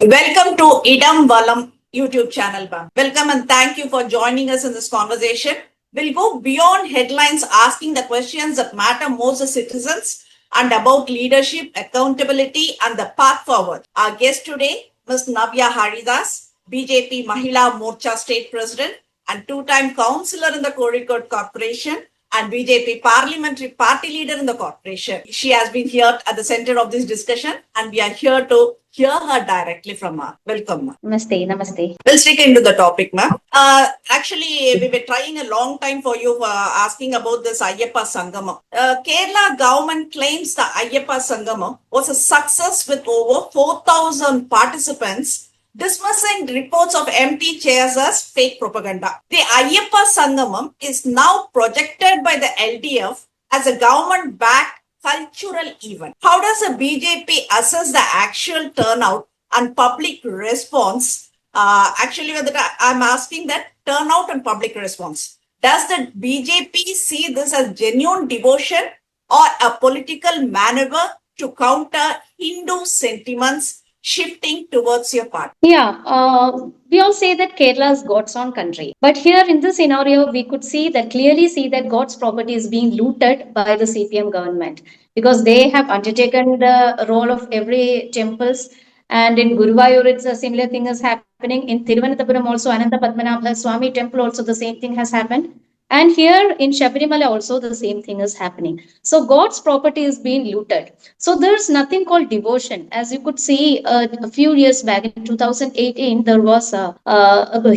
Welcome to Idam Valam YouTube channel, ma'am. Welcome and thank you for joining us in this conversation. We'll go beyond headlines, asking the questions that matter most to citizens and about leadership, accountability, and the path forward. Our guest today, Ms. Navya Haridas, BJP Mahila Morcha State President and two-time councillor in the Kozhikode Corporation and BJP parliamentary party leader in the corporation. She has been here at the center of this discussion and we are here to hear her directly from her. Welcome, ma'am. Namaste, namaste. We'll stick into the topic, ma'am. Actually, we were trying a long time for you asking about this Ayyapa Sangam. Kerala government claims the Ayyapa Sangam was a success with over 4,000 participants, dismissing reports of empty chairs as fake propaganda. The Ayyapa Sangamam is now projected by the LDF as a government-backed cultural event. How does the BJP assess the actual turnout and public response? Actually, I'm asking that turnout and public response. Does the BJP see this as genuine devotion or a political maneuver to counter Hindu sentiments shifting towards your party? Yeah, we all say that Kerala is God's own country. But here in this scenario, we could clearly see that God's property is being looted by the CPM government because they have undertaken the role of every temples. And in Guruvayur, it's a similar thing is happening. In Thiruvananthapuram also, Ananta Padmanabha Swami temple also the same thing has happened. And here in Shabarimala also the same thing is happening. So God's property is being looted. So there's nothing called devotion. As you could see a few years back in 2018, there was a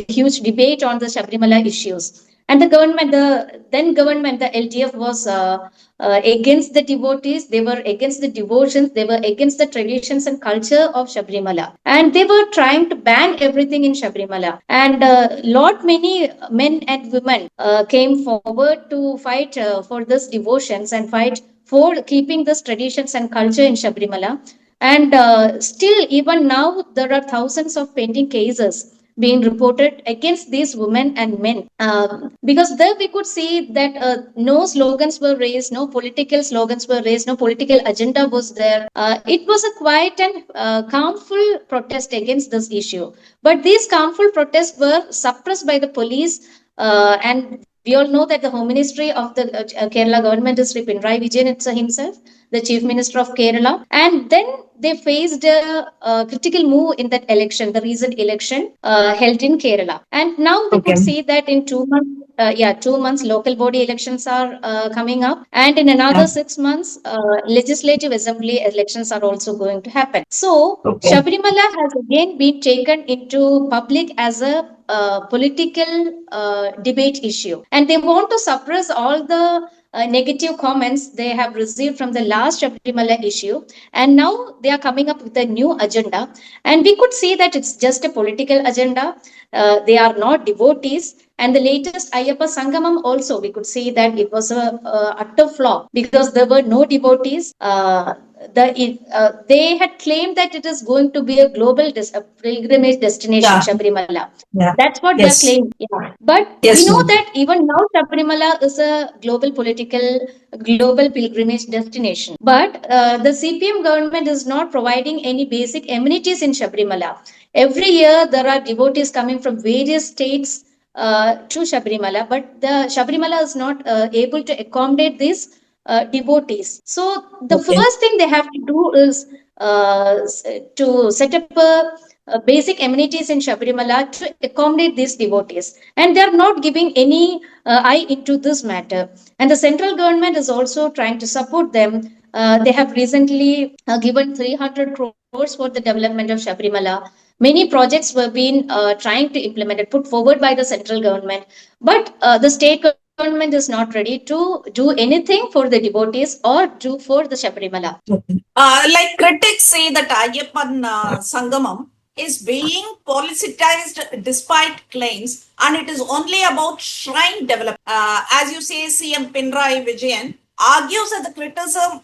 huge debate on the Shabarimala issues. And the government, the LTF was against the devotees. They were against the devotions. They were against the traditions and culture of Shabarimala. And they were trying to ban everything in Shabarimala. And many men and women came forward to fight for this devotions and fight for keeping this traditions and culture in Shabarimala. And still, even now, there are thousands of pending cases being reported against these women and men. Because there we could see that no slogans were raised, no political slogans were raised, no political agenda was there. It was a quiet and calmful protest against this issue. But these calmful protests were suppressed by the police, and we all know that the Home Ministry of the Kerala government is Sri Pinarayi Vijayan himself, the Chief Minister of Kerala. And then they faced a critical move in that election, the recent election held in Kerala. And now we could see that in 2 months, 2 months, local body elections are coming up. And in another 6 months, legislative assembly elections are also going to happen. So Shabarimala has again been taken into public as a political debate issue. And they want to suppress all the negative comments they have received from the last Shabarimala issue. And now they are coming up with a new agenda. And we could see that it's just a political agenda. They are not devotees. And the latest Ayyapa Sangamam also, we could see that it was a utter flop because there were no devotees. They had claimed that it is going to be a global pilgrimage destination, Shabarimala. That's what they are claiming. Yeah. But we know that even now Shabarimala is a global pilgrimage destination. But the CPM government is not providing any basic amenities in Shabarimala. Every year there are devotees coming from various states to Shabarimala, but the Shabarimala is not able to accommodate these devotees. So the first thing they have to do is to set up basic amenities in Shabarimala to accommodate these devotees. And they are not giving any eye into this matter. And the central government is also trying to support them. They have recently given 300 crores for the development of Shabarimala. Many projects were being trying to implement and put forward by the central government, but the state government is not ready to do anything for the devotees or do for the Shabarimala. Like critics say that Ayyappan Sangamam is being politicized despite claims, and it is only about shrine development. As you say, CM Pinarayi Vijayan argues that the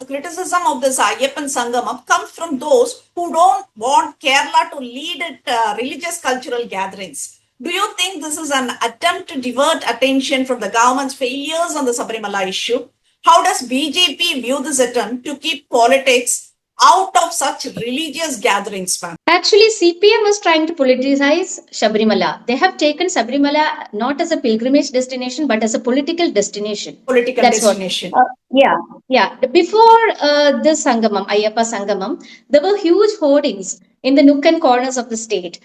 criticism of this Ayyappan Sangamam comes from those who don't want Kerala to lead religious cultural gatherings. Do you think this is an attempt to divert attention from the government's failures on the Sabarimala issue? How does BJP view this attempt to keep politics out of such religious gatherings, ma'am? Actually, CPM was trying to politicize Sabrimala. They have taken Sabrimala not as a pilgrimage destination, but as a political destination. Political That's what. destination. Yeah, yeah. Before this Sangamam, Ayyapa Sangamam, there were huge hoardings in the nook and corners of the state.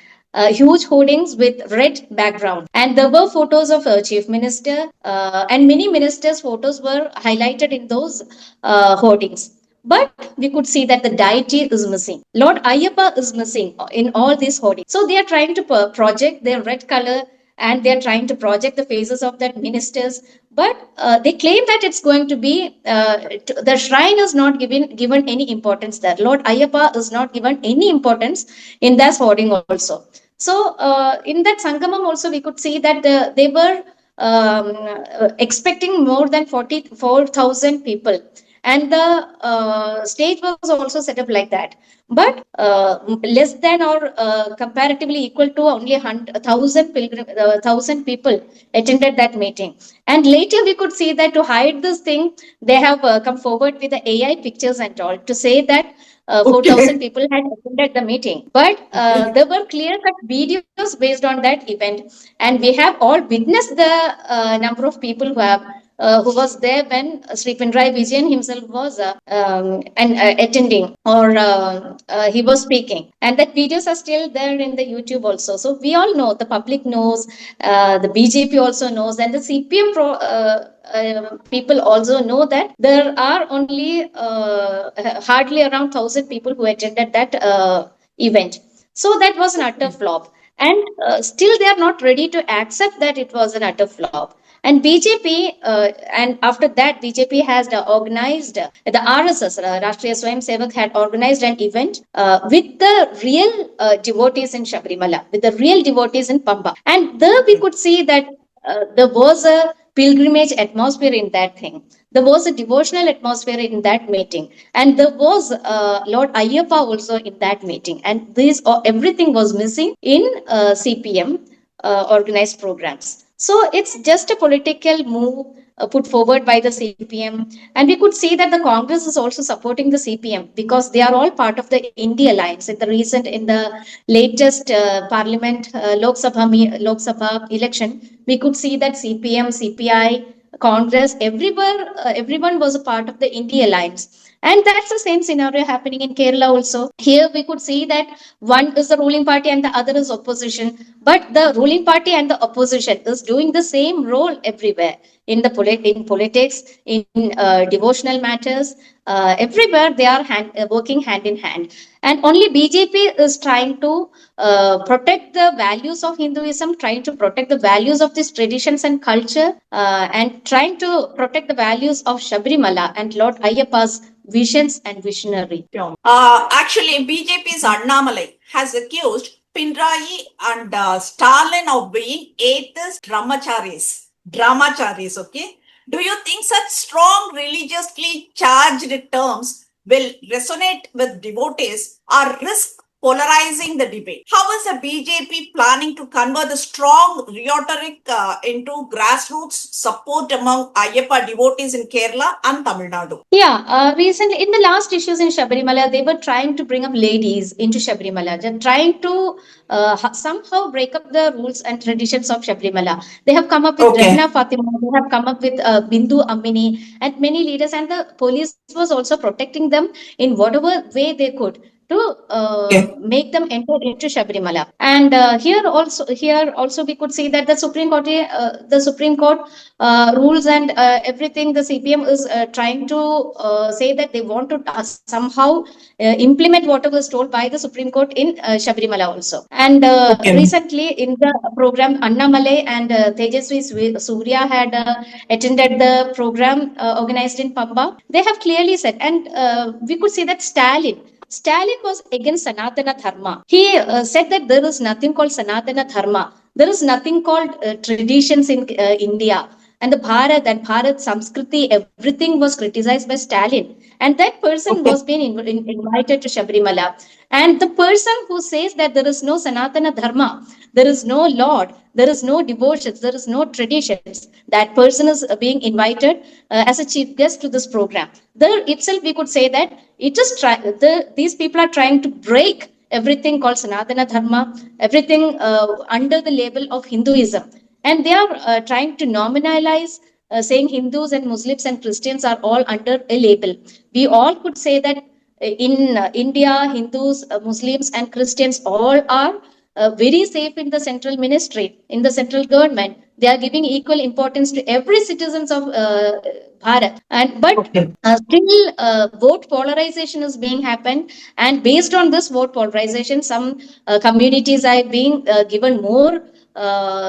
Huge hoardings with red background, and there were photos of chief minister and many ministers' photos were highlighted in those hoardings. But we could see that the deity is missing. Lord Ayyappa is missing in all these hoardings. So they are trying to project their red color and they are trying to project the faces of that ministers. But they claim that it's going to be the shrine is not given any importance there. Lord Ayyappa is not given any importance in that hoarding also. So in that Sangamam also we could see that they were expecting more than 44,000 people, and the stage was also set up like that, but less than or comparatively equal to only 1,000 people attended that meeting. And later we could see that to hide this thing they have come forward with the AI pictures and all to say that 4,000 people had attended the meeting, but there were clear cut videos based on that event, and we have all witnessed the number of people who was there when Sri Pinarayi Vijayan himself was attending or he was speaking. And that videos are still there in the YouTube also. So we all know, the public knows, the BJP also knows, and the CPM people also know that there are only hardly around 1,000 people who attended that event. So that was an utter flop. And still they are not ready to accept that it was an utter flop. And BJP, and after that, BJP has organized the RSS, Rashtriya Swayam Sevak, had organized an event with the real devotees in Shabrimala, with the real devotees in Pamba. And there we could see that there was a pilgrimage atmosphere in that thing. There was a devotional atmosphere in that meeting, and there was Lord Ayyappa also in that meeting. And this everything was missing in CPM organized programs. So it's just a political move put forward by the CPM. And we could see that the Congress is also supporting the CPM because they are all part of the India Alliance. In the latest Parliament Lok Sabha election, we could see that CPM, CPI, Congress, everyone was a part of the India Alliance. And that's the same scenario happening in Kerala also. Here we could see that one is the ruling party and the other is opposition. But the ruling party and the opposition is doing the same role everywhere in in politics, in devotional matters, everywhere they are working hand in hand. And only BJP is trying to protect the values of Hinduism, trying to protect the values of these traditions and culture, and trying to protect the values of Shabrimala and Lord Ayyappa's visions and visionary. Actually, BJP's Annamalai has accused Pinarayi and Stalin of being atheist dramacharis, okay? Do you think such strong religiously charged terms will resonate with devotees or risk polarizing the debate? How is the BJP planning to convert the strong rhetoric into grassroots support among Ayyappa devotees in Kerala and Tamil Nadu? Yeah, recently in the last issues in Shabrimala, they were trying to bring up ladies into Shabrimala, they're trying to somehow break up the rules and traditions of Shabrimala. They have come up with Rehna Fatima, they have come up with Bindu Amini, and many leaders, and the police was also protecting them in whatever way they could to make them enter into Shabrimala. And here also we could see that the Supreme Court rules and everything. The CPM is trying to say that they want to somehow implement whatever was told by the Supreme Court in Shabrimala also. And recently in the program, Annamalai and Tejaswi Surya had attended the program organized in Pamba. They have clearly said, and we could see that Stalin was against Sanatana Dharma. He said that there is nothing called Sanatana Dharma. There is nothing called traditions in India. and the Bharat Samskriti, everything was criticized by Stalin. And that person was being invited to Shabrimala. And the person who says that there is no Sanatana Dharma, there is no Lord, there is no devotions, there is no traditions, that person is being invited as a chief guest to this program. There itself, we could say that these people are trying to break everything called Sanatana Dharma, everything under the label of Hinduism. And they are trying to nominalize, saying Hindus and Muslims and Christians are all under a label. We all could say that in India, Hindus, Muslims, and Christians all are very safe in the central ministry, in the central government. They are giving equal importance to every citizens of Bharat. And but still, vote polarization is being happened, and based on this vote polarization, some communities are being given more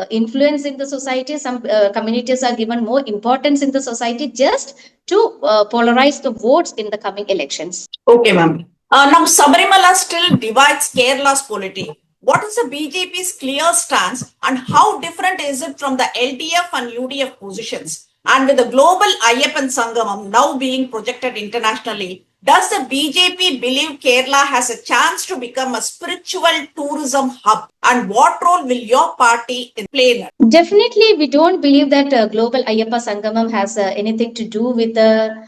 influence in the society. Some communities are given more importance in the society just to polarize the votes in the coming elections. Okay, ma'am. Now, Sabarimala still divides Kerala's polity. What is the BJP's clear stance and how different is it from the LDF and UDF positions? And with the global Ayyapa Sangam now being projected internationally, does the BJP believe Kerala has a chance to become a spiritual tourism hub? And what role will your party play in it? Definitely, we don't believe that global Ayyapa Sangamam has anything to do with the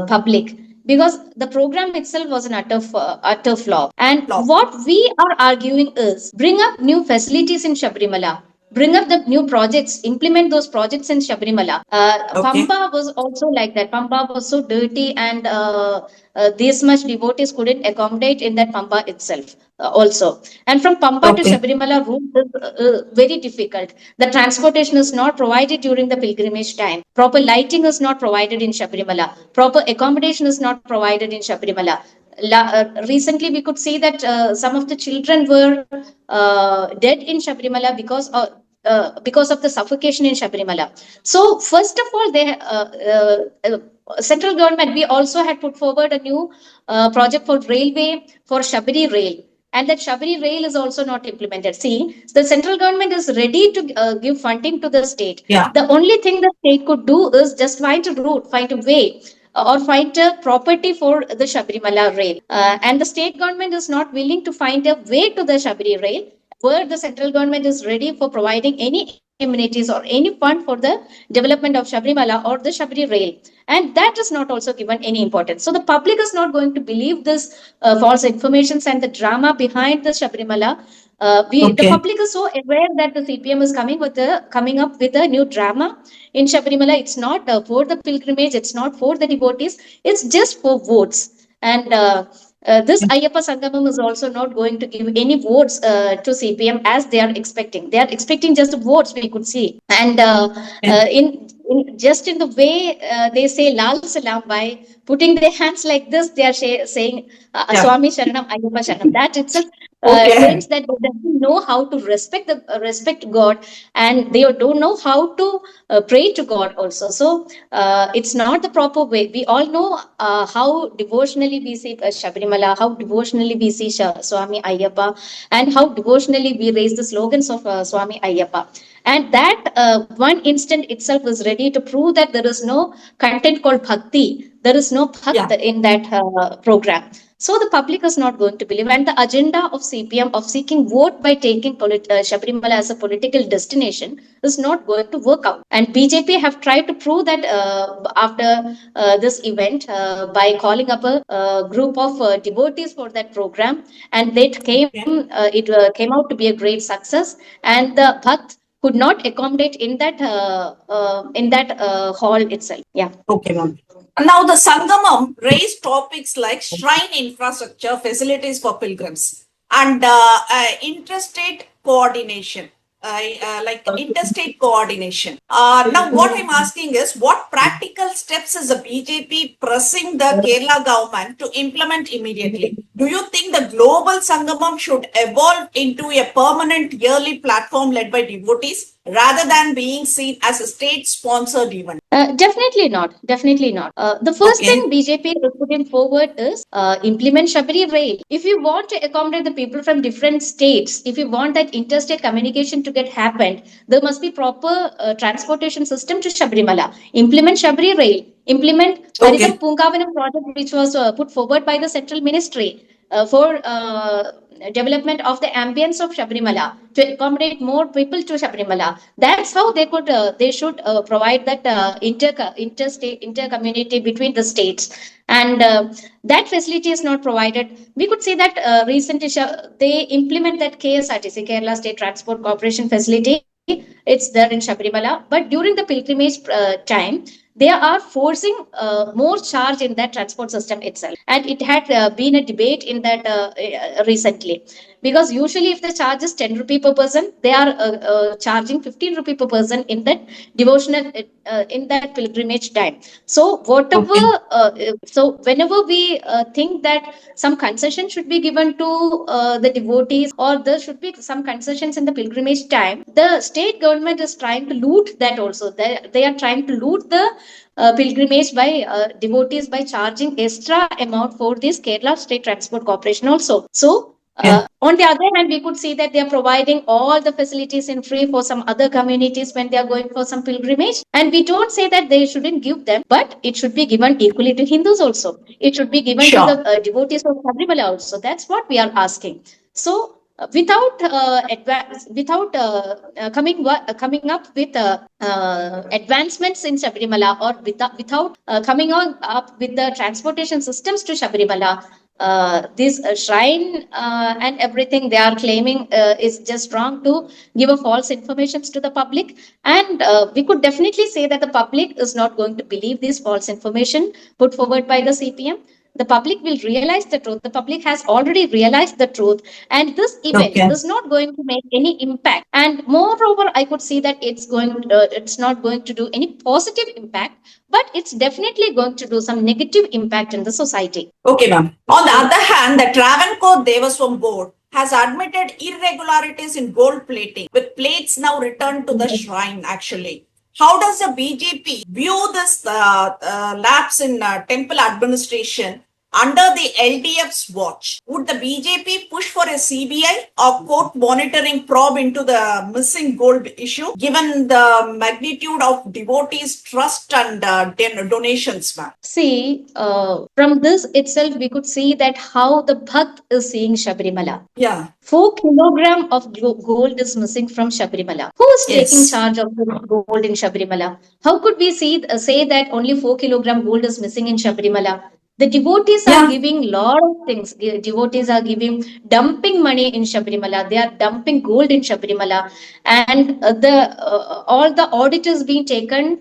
public, because the program itself was an utter flop. And what we are arguing is bring up new facilities in Shabrimala, bring up the new projects, implement those projects in Shabrimala. Pamba was also like that. Pamba was so dirty, and this much devotees couldn't accommodate in that Pamba itself also. And from Pamba to Shabrimala route is very difficult. The transportation is not provided during the pilgrimage time. Proper lighting is not provided in Shabrimala. Proper accommodation is not provided in Shabrimala. Recently, we could see that some of the children were dead in Shabrimala because of the suffocation in Shabrimala. So, first of all, central government, we also had put forward a new project for railway for Shabri Rail. And that Shabri Rail is also not implemented. See, the central government is ready to give funding to the state. Yeah. The only thing the state could do is just find a route, find a way, or find a property for the Shabrimala rail. And the state government is not willing to find a way to the Shabri rail, where the central government is ready for providing any amenities or any fund for the development of Shabrimala or the Shabri rail. And that is not also given any importance. So the public is not going to believe this false informations and the drama behind the Shabrimala. The public is so aware that the CPM is coming up with a new drama in Shabrimala. It's not for the pilgrimage, it's not for the devotees, it's just for votes. And this Ayyapa Sangamam is also not going to give any votes to CPM as they are expecting. They are expecting just votes, we could see. And just in the way they say Lal Salam, by putting their hands like this, they are saying Swami Sharanam, Ayyapa Sharanam. That itself claims that they don't know how to respect God, and they don't know how to pray to God also. So it's not the proper way. We all know how devotionally we see Shabrimala, how devotionally we see Swami Ayyapa, and how devotionally we raise the slogans of Swami Ayyapa. And that one instant itself is ready to prove that there is no content called bhakti. There is no bhakt in that program. So the public is not going to believe. And the agenda of CPM of seeking vote by taking Shabrimala as a political destination is not going to work out. And BJP have tried to prove that after this event by calling up a group of devotees for that program, and it came out to be a great success. And the bhakt could not accommodate in that hall itself. Yeah. Okay, ma'am. Now, the Sangamam raised topics like shrine infrastructure, facilities for pilgrims, and interstate coordination. Interstate coordination. Now, what I'm asking is, what practical steps is the BJP pressing the Kerala government to implement immediately? Do you think the global Sangamam should evolve into a permanent yearly platform led by devotees? rather than being seen as a state-sponsored event? Definitely not. Definitely not. The first thing Okay. BJP is putting forward is implement Shabari Rail. If you want to accommodate the people from different states, if you want that interstate communication to get happened, there must be proper transportation system to Shabarimala. Implement Shabari Rail. Implement Okay. Haridam Punkavanam project, which was put forward by the central ministry for development of the ambience of Shabarimala to accommodate more people to Shabarimala. That's how they should provide that interstate intercommunity between the states, and that facility is not provided. We could see that recently they implement that KSRTC, Kerala State Transport Corporation facility. It's there in Shabarimala, but during the pilgrimage time, they are forcing more charge in that transport system itself, and it had been a debate in that recently, because usually if the charge is 10 rupee per person, they are charging 15 rupee per person in that devotional in that pilgrimage time. So whatever Okay. so whenever we think that some concession should be given to the devotees, or there should be some concessions in the pilgrimage time, the state government is trying to loot that also. They are trying to loot the pilgrimage by devotees by charging extra amount for this Kerala State Transport Corporation also. So Yeah. on the other hand, we could see that they are providing all the facilities in free for some other communities when they are going for some pilgrimage. And we don't say that they shouldn't give them, but it should be given equally to Hindus also. It should be given to the Sure. devotees of Sabrimala also. That's what we are asking. So without coming up with advancements in Sabrimala, or without coming on up with the transportation systems to Sabrimala, this shrine and everything they are claiming is just wrong to give a false information to the public. And we could definitely say that the public is not going to believe this false information put forward by the CPM. The public will realize the truth. The public has already realized the truth, and this event Okay. is not going to make any impact. And moreover, I could see that it's not going to do any positive impact, but it's definitely going to do some negative impact in the society. Okay, ma'am. On the other hand, the Travancore Devaswam Board has admitted irregularities in gold plating, with plates now returned to the shrine, actually. How does the BJP view this lapse in temple administration under the LDF's watch? Would the BJP push for a CBI or court monitoring probe into the missing gold issue, given the magnitude of devotees' trust and donations, ma'am? See, from this itself, we could see that how the Bhakt is seeing Shabarimala. Yeah. 4 kilogram of gold is missing from Shabarimala. Who is taking Yes. charge of the gold in Shabarimala? How could we say that only 4 kilogram gold is missing in Shabarimala? The devotees are Yeah. giving lot of things. The devotees are giving dumping money in Shabarimala. They are dumping gold in Shabarimala, and the all the audit is being taken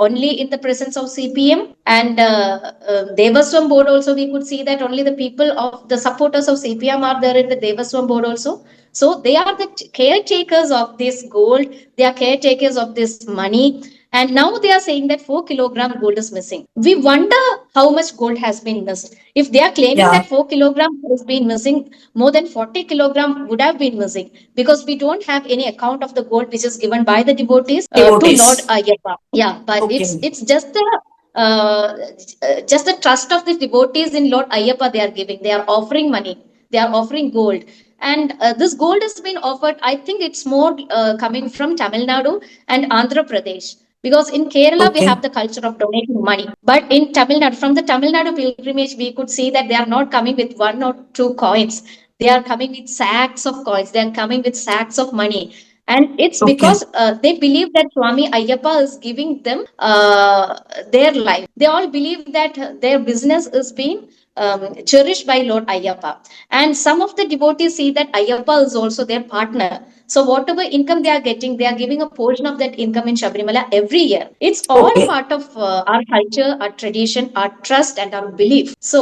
only in the presence of CPM and Devaswam board also. We could see that only the people of the supporters of CPM are there in the Devaswam board also. So they are the caretakers of this gold. They are caretakers of this money. And now they are saying that 4 kilogram gold is missing. We wonder how much gold has been missed. If they are claiming Yeah. that 4 kilogram has been missing, more than 40 kilogram would have been missing, because we don't have any account of the gold which is given by the devotees to Lord Devotees. Ayyappa. Yeah, but Okay. it's just the trust of the devotees in Lord Ayyappa they are giving. They are offering money. They are offering gold. And this gold has been offered, I think it's more coming from Tamil Nadu and Andhra Pradesh. Because in Kerala, we have Okay. the culture of donating money. But in Tamil Nadu, from the Tamil Nadu pilgrimage, we could see that they are not coming with one or two coins. They are coming with sacks of coins. They are coming with sacks of money. And it's Okay. because they believe that Swami Ayyappa is giving them their life. They all believe that their business is being cherished by Lord Ayyappa. And some of the devotees see that Ayyappa is also their partner. So whatever income they are getting, they are giving a portion of that income in Shabarimala every year. It's all Okay. part of our culture, our tradition, our trust, and our belief. So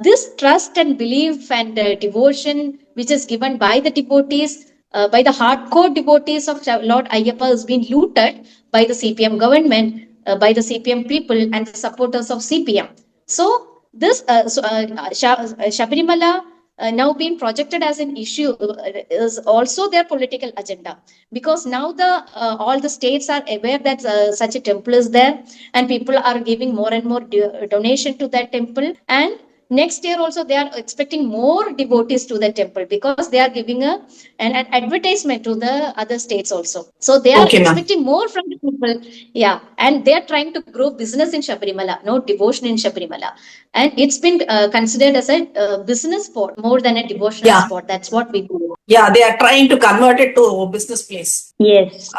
this trust and belief and devotion, which is given by the devotees, by the hardcore devotees of Lord Ayyappa, has been looted by the CPM government, by the CPM people, and the supporters of CPM. So this Shabarimala now being projected as an issue is also their political agenda, because now the all the states are aware that such a temple is there, and people are giving more and more donation to that temple, and next year also they are expecting more devotees to the temple, because they are giving an advertisement to the other states also, so they are Okay, ma'am. expecting more from the people. Yeah, and they are trying to grow business in Shabarimala, no devotion in Shabarimala, and it's been considered as a business spot more than a devotional Yeah. spot. That's what we do. Yeah, they are trying to convert it to a business place. Yes.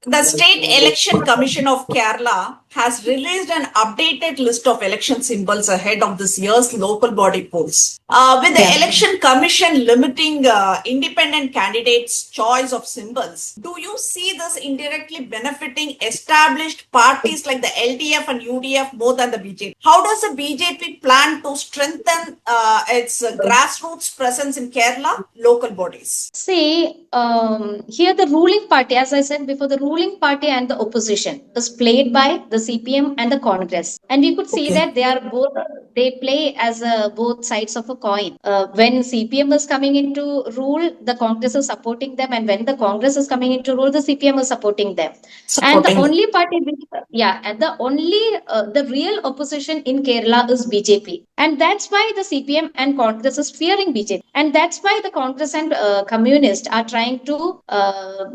The State Election Commission of Kerala has released an updated list of election symbols ahead of this year's local body polls. With the Yeah. Election Commission limiting independent candidates' choice of symbols, do you see this indirectly benefiting established parties like the LDF and UDF more than the BJP? How does the BJP plan to strengthen its grassroots presence in Kerala local bodies? See, here the ruling party, as I said before, the ruling party and the opposition is played by the CPM and the Congress, and we could see Okay. that they are both. They play as both sides of a coin. When CPM is coming into rule, the Congress is supporting them, and when the Congress is coming into rule, the CPM is supporting them. And the Supporting. only party, yeah, and the only the real opposition in Kerala is BJP, and that's why the CPM and Congress is fearing BJP, and that's why the Congress and communists are trying to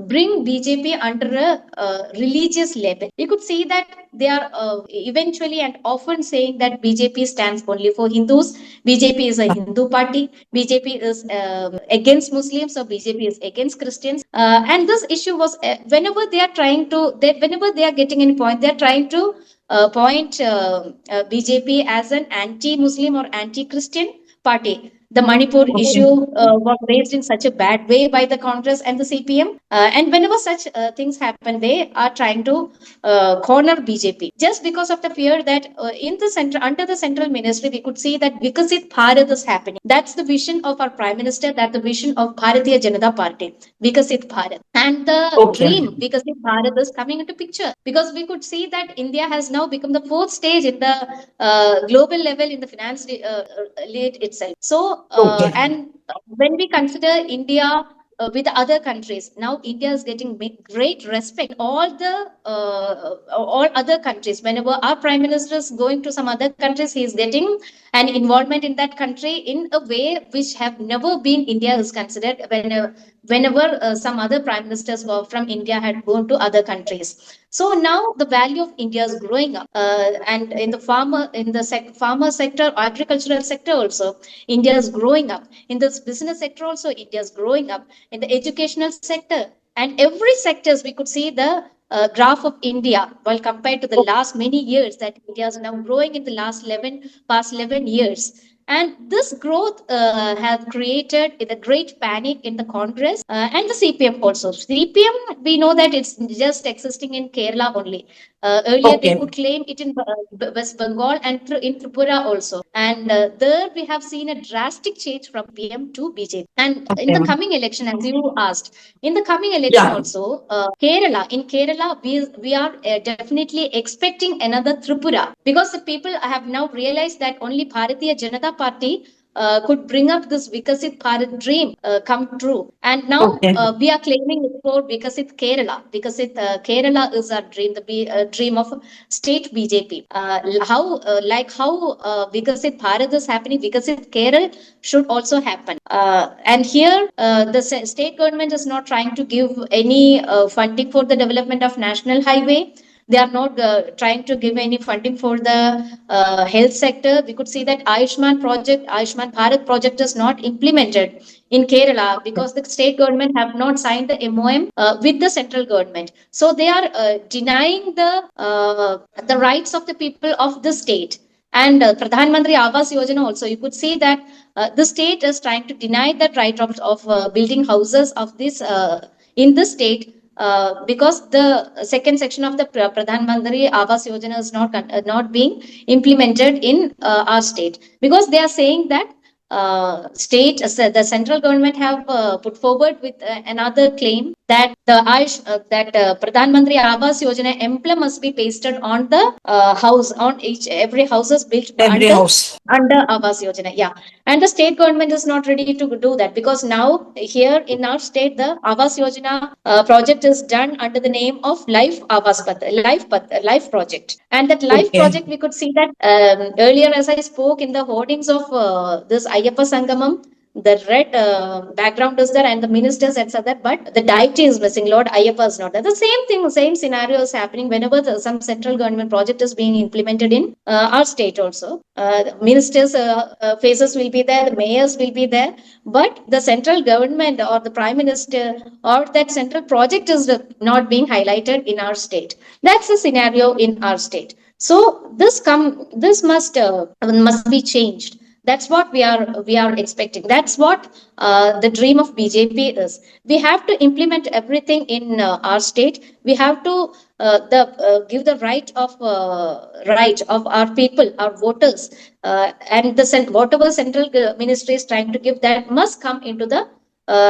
bring BJP under a religious label. You could see that they are eventually and often saying that BJP stands only for Hindus. BJP is a Hindu party. BJP is against Muslims, or BJP is against Christians. And this issue was whenever they are trying to, whenever they are getting any point, they are trying to point BJP as an anti-Muslim or anti-Christian party. The Manipur issue was raised in such a bad way by the Congress and the CPM. And whenever such things happen, they are trying to corner BJP just because of the fear that in the center, under the central ministry, we could see that Vikasit Bharat is happening. That's the vision of our Prime Minister, that's the vision of Bharatiya Janata Party, Vikasit Bharat. And the dream Vikasit Bharat is coming into picture, because we could see that India has now become the fourth stage in the global level in the finance lead itself. So, and when we consider India with other countries, now India is getting great respect. All other countries, whenever our Prime Minister is going to some other countries, he is getting an involvement in that country in a way which have never been India is considered. Whenever some other prime ministers from India had gone to other countries. So now the value of India is growing up, and in the farmer sector, agricultural sector also, India is growing up. In this business sector also, India is growing up. In the educational sector, and every sectors, we could see the graph of India, while compared to the last many years, that India is now growing in the past 11 years. And this growth has created a great panic in the Congress and the CPM also. CPM, we know that it's just existing in Kerala only. Earlier, they could claim it in West Bengal and in Tripura also. And there we have seen a drastic change from PM to BJP. And in the coming election, as you asked, in the coming election also, in Kerala, we are definitely expecting another Tripura, because the people have now realized that only Bharatiya Janata Party could bring up this Vikasit Bharat dream come true. And now we are claiming it for Vikasit Kerala. Vikasit Kerala is our dream, the dream of state BJP. How Vikasit Bharat is happening, Vikasit Kerala should also happen. And here, the state government is not trying to give any funding for the development of national highway. They are not trying to give any funding for the health sector. We could see that Ayushman Bharat project is not implemented in Kerala because the state government have not signed the MOM with the central government. So they are denying the rights of the people of the state. And Pradhan Mantri Awas Yojana also, you could see that the state is trying to deny that right of building houses of this in the state. Because the second section of the Pradhan Mantri Awas Yojana is not being implemented in our state, because they are saying that the central government have put forward with another claim that the Pradhan Mantri Awas Yojana emblem must be pasted on the house, on each every houses built Every house. under Awas Yojana. Yeah, and the state government is not ready to do that, because now here in our state the Awas Yojana project is done under the name of Life project, and that Life Okay. project we could see that earlier as I spoke in the hoardings of this Ayyapa Sangamam, the red background is there and the ministers etc., but the deity is missing, Lord Ayyappa is not there. The same thing, same scenario is happening whenever some central government project is being implemented in our state also. Ministers faces will be there, the mayors will be there, but the central government or the prime minister or that central project is not being highlighted in our state. That's the scenario in our state. So this must be changed. That's what we are expecting. That's what the dream of BJP is. We have to implement everything in our state. We have to give the right of our people, our voters, and whatever central ministry is trying to give, that must come into the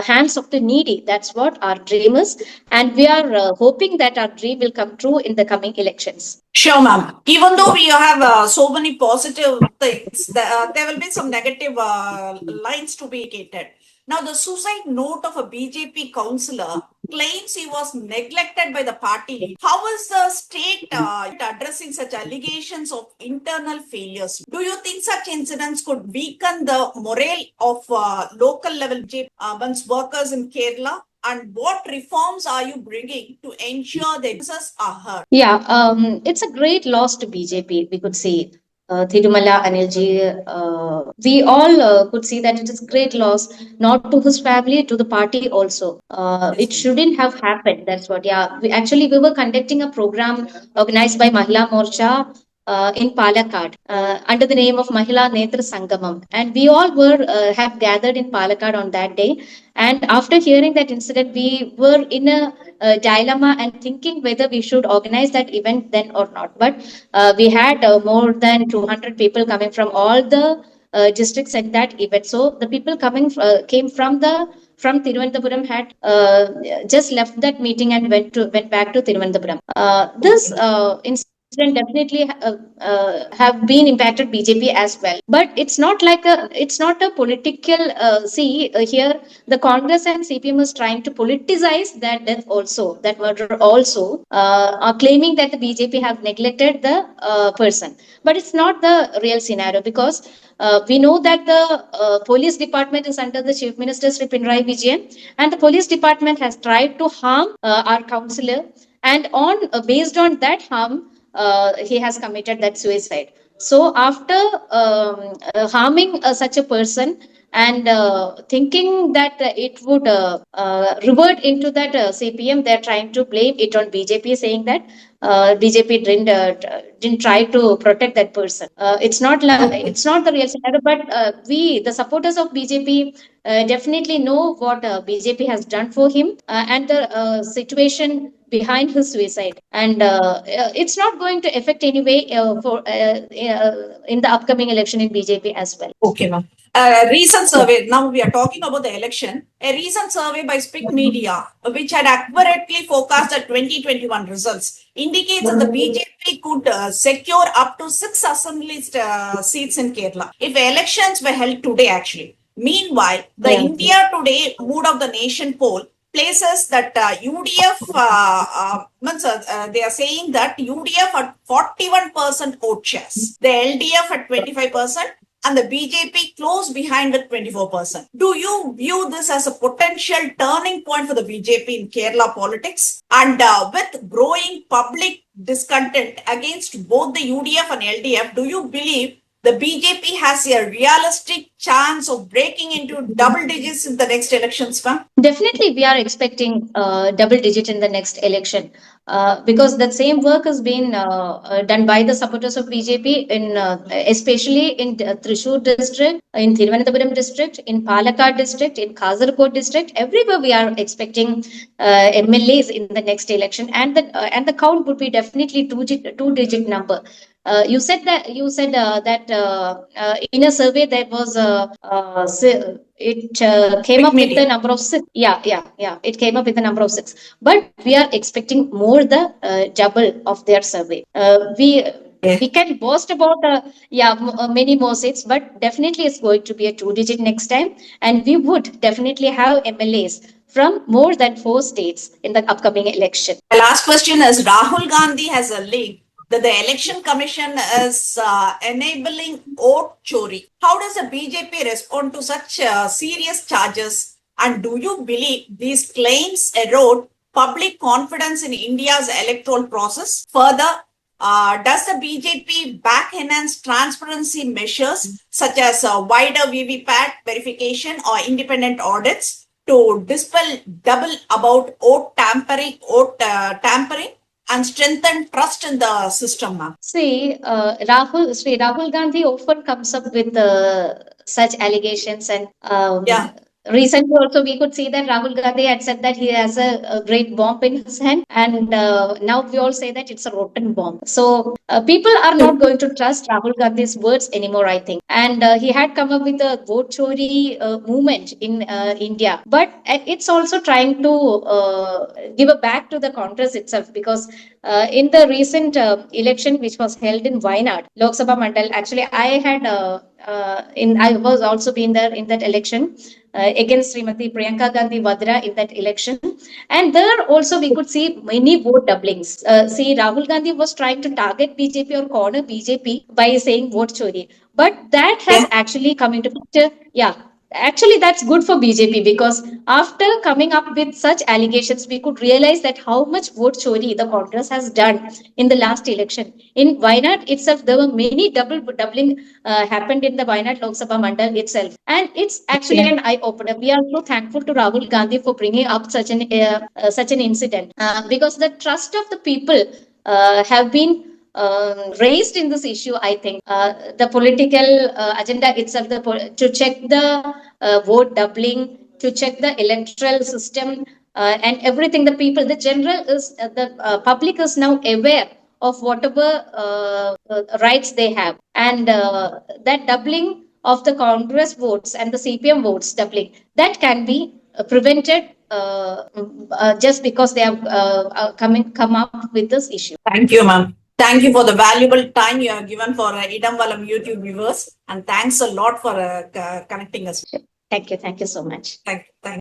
hands of the needy. That's what our dream is, and we are hoping that our dream will come true in the coming elections. Sure, ma'am. Even though we have so many positive things, there will be some negative lines to be indicated. Now, the suicide note of a BJP councillor claims he was neglected by the party. How is the state addressing such allegations of internal failures? Do you think such incidents could weaken the morale of local level BJP workers in Kerala? And what reforms are you bringing to ensure their voices are heard? Yeah, it's a great loss to BJP, we could say. Thirumala Anilji, we all could see that it is great loss, not to his family, to the party also. It shouldn't have happened. That's what, yeah. We were conducting a program organized by Mahila Morcha in Palakkad under the name of Mahila Netra Sangamam. And we all have gathered in Palakkad on that day. And after hearing that incident, we were in a dilemma and thinking whether we should organize that event then or not. But we had more than 200 people coming from all the districts at that event. So the people came from Thiruvananthapuram had just left that meeting and went back to Thiruvananthapuram. This incident definitely have been impacted BJP as well. But it's not a political. Here the Congress and CPM is trying to politicize that death also, that murder also, are claiming that the BJP have neglected the person. But it's not the real scenario, because we know that the police department is under the Chief Minister Sri Pinarayi Vijayan, and the police department has tried to harm our councillor, and based on that harm, he has committed that suicide. So after harming such a person and thinking that it would revert into that CPM, they're trying to blame it on BJP, saying that BJP didn't try to protect that person. It's not the real scenario, but the supporters of BJP definitely know what BJP has done for him, and the situation behind his suicide, and it's not going to affect anyway in the upcoming election in BJP as well. Okay, ma'am. A recent survey, now we are talking about the election. A recent survey by Spic Media, which had accurately forecast the 2021 results, indicates that the BJP could secure up to 6 assembly seats in Kerala if elections were held today, actually. Meanwhile, the Yeah. India Today Mood of the Nation poll places that UDF, they are saying that UDF at 41% vote shares, the LDF at 25%, and the BJP close behind with 24%. Do you view this as a potential turning point for the BJP in Kerala politics? And with growing public discontent against both the UDF and LDF, do you believe the BJP has a realistic chance of breaking into double digits in the next elections, ma'am? Definitely, we are expecting double digit in the next election, because that same work has been done by the supporters of BJP in especially in Thrissur district, in Thiruvananthapuram district, in Palakkad district, in Kasaragod district. Everywhere we are expecting MLAs in the next election, and the count would be definitely two digit number. You said that in a survey there was came Quick up with the media. number of six. Yeah. It came up with the number of six, but we are expecting more the double of their survey. We can boast about many more seats, but definitely it's going to be a two-digit next time, and we would definitely have MLAs from more than 4 states in the upcoming election. The last question is Rahul Gandhi has a leak that the election commission is enabling vote chori. How does the BJP respond to such serious charges? And do you believe these claims erode public confidence in India's electoral process? Further, does the BJP back enhance transparency measures such as wider VVPAT verification or independent audits to dispel double about tampering and strengthen trust in the system, ma'am? See, Rahul Gandhi often comes up with such allegations, and Yeah. recently also we could see that Rahul Gandhi had said that he has a great bomb in his hand, and now we all say that it's a rotten bomb. So people are not going to trust Rahul Gandhi's words anymore, I think. And he had come up with a vote chori movement in India, but it's also trying to give a back to the Congress itself, because in the recent election which was held in Wayanad, Lok Sabha Mandal, actually I was also been there in that election against Srimati Priyanka Gandhi Vadra in that election. And there also we could see many vote doublings. See, Rahul Gandhi was trying to target BJP or corner BJP by saying vote chori. But that has Yeah. actually come into picture. Yeah, actually that's good for BJP, because after coming up with such allegations, we could realize that how much vote chori the Congress has done in the last election. In Wayanad itself, there were many doubling happened in the Wayanad Lok Sabha Mandal itself, and it's actually Yeah. an eye opener. We are so thankful to Rahul Gandhi for bringing up such an incident, because the trust of the people have been raised in this issue. I think the political agenda itself, to check the vote doubling, to check the electoral system, and everything. The people, the general the public is now aware of whatever rights they have, and that doubling of the Congress votes and the CPM votes doubling, that can be prevented just because they have come up with this issue. Thank you, ma'am. Thank you for the valuable time you have given for Idam Valam YouTube viewers. And thanks a lot for connecting us. Thank you so much. Thank you.